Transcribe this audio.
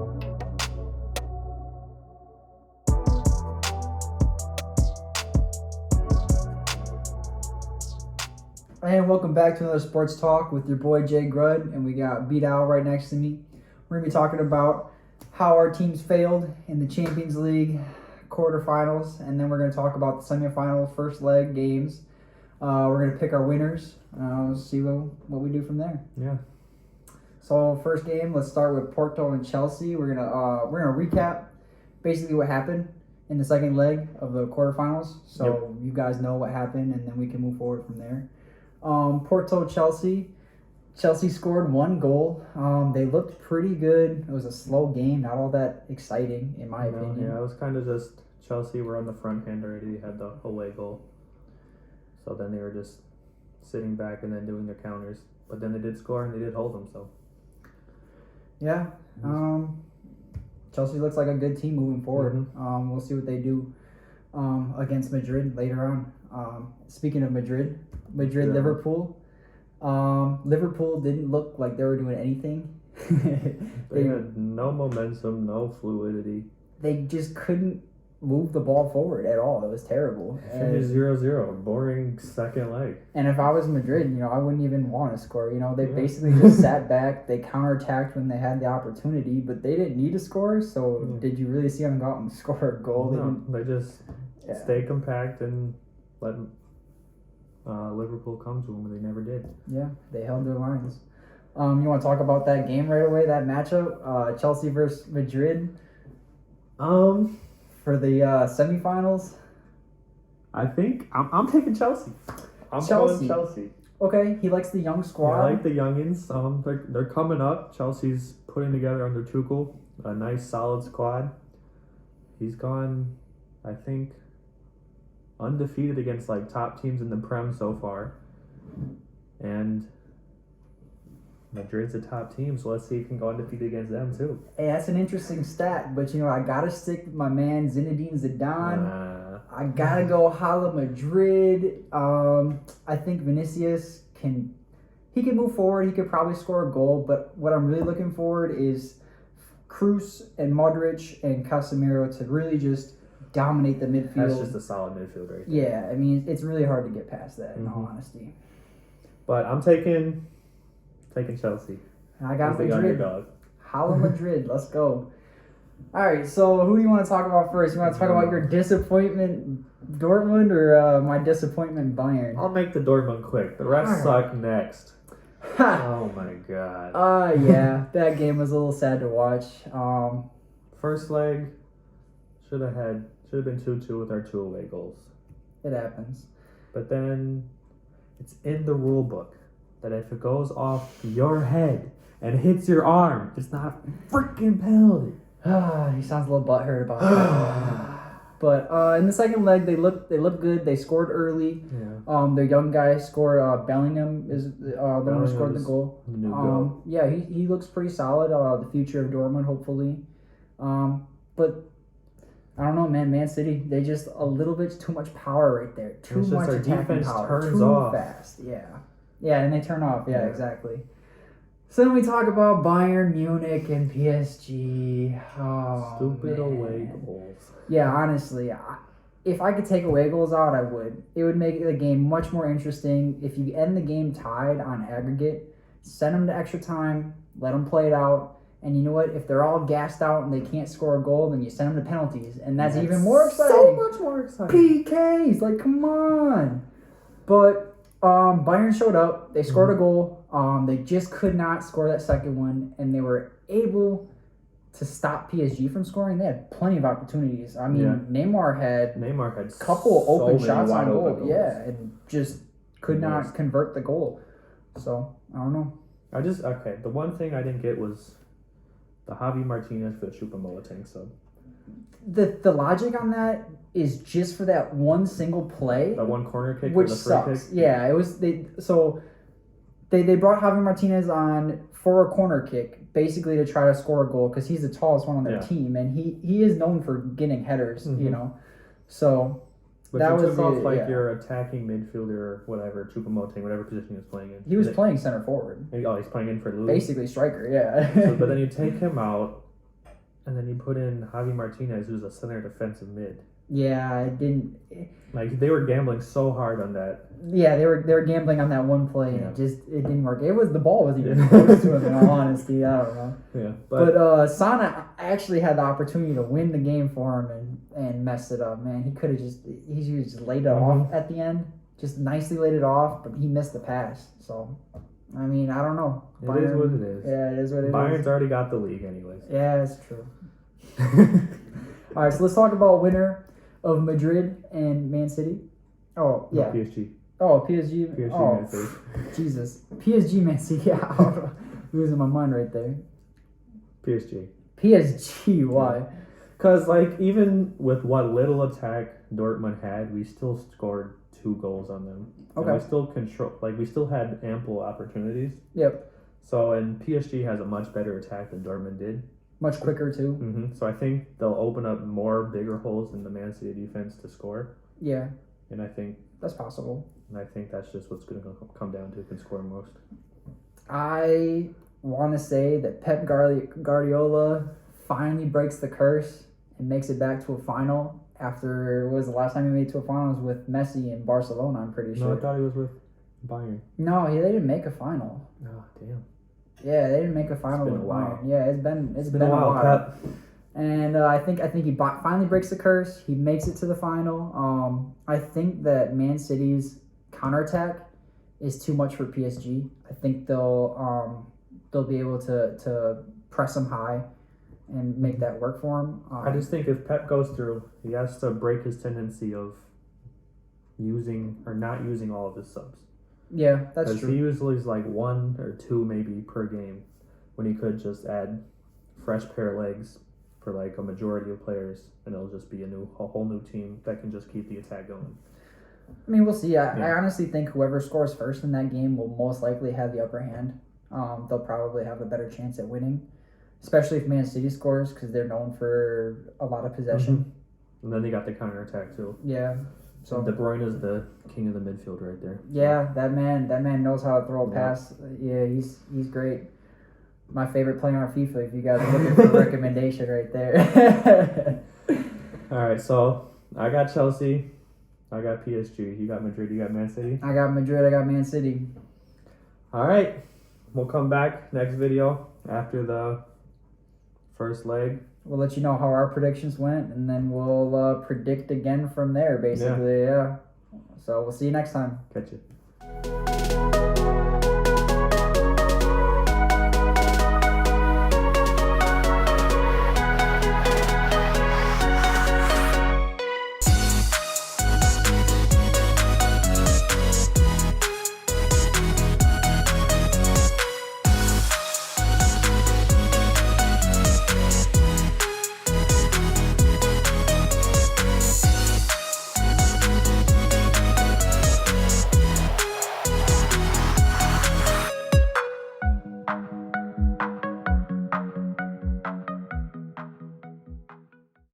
And welcome back to another Sports Talk with your boy JGrud, and we got Bdow right next to me. We're going to be talking about how our teams failed in the Champions League quarterfinals, and then we're going to talk about the semifinal first leg games. We're going to pick our winners, see what we do from there. Yeah. So first game, let's start with Porto and Chelsea. We're gonna recap basically what happened in the second leg of the quarterfinals, so you guys know what happened, and then we can move forward from there. Porto-Chelsea. Chelsea scored 1 goal. They looked pretty good. It was a slow game, not all that exciting in my opinion. Yeah, it was kind of just Chelsea were on the front hand already, had the away goal. So then they were just sitting back and then doing their counters. But then they did score and they did hold them, so. Yeah. Chelsea looks like a good team moving forward. Mm-hmm. We'll see what they do against Madrid later on. Speaking of Madrid, Liverpool. Liverpool didn't look like they were doing anything. They had no momentum, no fluidity. They just couldn't move the ball forward at all. It was terrible. Finished 0-0, boring second leg. And if I was Madrid, I wouldn't even want to score. They basically just sat back. They counterattacked when they had the opportunity, but they didn't need to score. So did you really see them go out and score a goal? No, they just stayed compact and let Liverpool come to them, and they never did. Yeah, they held their lines. You want to talk about that game right away, that matchup, Chelsea versus Madrid? For the semifinals? I think I'm taking Chelsea. I'm going Chelsea. Okay, he likes the young squad. Yeah, I like the youngins. They're coming up. Chelsea's putting together under Tuchel a nice solid squad. He's gone, I think, undefeated against top teams in the Prem so far, and Madrid's a top team, so let's see if he can go undefeated against them too. Hey, that's an interesting stat, but I gotta stick with my man Zinedine Zidane. I gotta go Hala Madrid. I think Vinicius can move forward. He could probably score a goal, but what I'm really looking forward is Kroos and Modric and Casemiro to really just dominate the midfield. That's just a solid midfield right there. Yeah, I mean, it's really hard to get past that, in all honesty. But I'm taking Chelsea. I got the Madrid. Underdog. Hala Madrid, let's go. All right, so who do you want to talk about first? You want to talk about your disappointment Dortmund or my disappointment Bayern? I'll make the Dortmund quick. The refs suck next. Oh my god. Yeah, that game was a little sad to watch. First leg should have been 2-2 with our 2 away goals. It happens. But then it's in the rule book that if it goes off your head and hits your arm, it's not a freaking penalty. He sounds a little butthurt about that. But in the second leg, they looked good. They scored early. Yeah. Their young guy scored. Bellingham is the one who scored the goal. Yeah, he looks pretty solid. The future of Dortmund, hopefully. But I don't know, man. Man City, they just a little bit too much power right there. Too much attacking power. Turns too off fast. Yeah, and they turn off. Yeah, exactly. So then we talk about Bayern Munich and PSG. Stupid away goals. Yeah, honestly, if I could take away goals out, I would. It would make the game much more interesting. If you end the game tied on aggregate, send them to extra time, let them play it out. And you know what? If they're all gassed out and they can't score a goal, then you send them to penalties. And that's even more exciting. So much more exciting. PKs, come on. But Bayern showed up. They scored a goal. They just could not score that second one. And they were able to stop PSG from scoring. They had plenty of opportunities. I mean, Neymar had a couple open shots on goal. Goals. Yeah, and just could not convert the goal. So, I don't know. The one thing I didn't get was the Javi Martinez for the Choupo-Moting sub. The logic on that is just for that one single play. That one corner kick, which or the free sucks. kick. Yeah, it was they brought Javi Martinez on for a corner kick, basically to try to score a goal because he's the tallest one on their team, and he is known for getting headers. So But that you took off your attacking midfielder or whatever, Choupo-Moting, whatever position he was playing in. He was playing center forward. Oh, he's playing in for Louis? Basically striker, yeah. But then you take him out, And then you put in Javi Martinez, who's a center defensive mid. Yeah, it didn't. Like, they were gambling so hard on that. Yeah, they were gambling on that one play, and Yeah. it didn't work. The ball wasn't even close to him. In all honesty, I don't know. Yeah, But Sana actually had the opportunity to win the game for him and messed it up. Man, he could have just laid it off at the end, just nicely laid it off, but he missed the pass. So, I mean, I don't know. it is what it is. Yeah, it is what it is. Bayern's already got the league, anyways. Yeah, it's true. All right, so let's talk about winner of Madrid and Man City. Oh, yeah. No, PSG. Oh, PSG. PSG, Oh, Man City. Jesus. PSG, Man City. Yeah, losing my mind right there. PSG. PSG, why? Because, like, even with what little attack Dortmund had, we still scored 2 goals on them. Okay. And we still had ample opportunities. Yep. So, and PSG has a much better attack than Dortmund did. Much quicker, too. So I think they'll open up more bigger holes in the Man City defense to score. Yeah. And I think that's possible. And I think that's just what's going to come down to who can score most. I want to say that Pep Guardiola finally breaks the curse and makes it back to a final after, what was the last time he made it to a final? It was with Messi in Barcelona, I'm pretty sure. No, I thought he was with Bayern. No, they didn't make a final. Oh, damn. Yeah, they didn't make a final with Bayern. Yeah, it's been a while. Pep. And I think he finally breaks the curse. He makes it to the final. I think that Man City's counterattack is too much for PSG. I think they'll be able to press them high and make that work for him. I just think if Pep goes through, he has to break his tendency of using or not using all of his subs. Yeah, that's true. Because he usually is like 1 or 2 maybe per game, when he could just add fresh pair of legs for like a majority of players, and it'll just be a whole new team that can just keep the attack going. I mean, we'll see. I honestly think whoever scores first in that game will most likely have the upper hand. They'll probably have a better chance at winning, especially if Man City scores, because they're known for a lot of possession. And then they got the counterattack too. Yeah. So De Bruyne is the king of the midfield right there. Yeah, that man knows how to throw a pass. Yeah, he's great. My favorite player on FIFA. If you guys are looking for a recommendation, right there. All right, so I got Chelsea, I got PSG, you got Madrid, you got Man City. I got Madrid, I got Man City. All right, we'll come back next video after the first leg. We'll let you know how our predictions went, and then we'll predict again from there, basically. Yeah. So we'll see you next time. Catch you.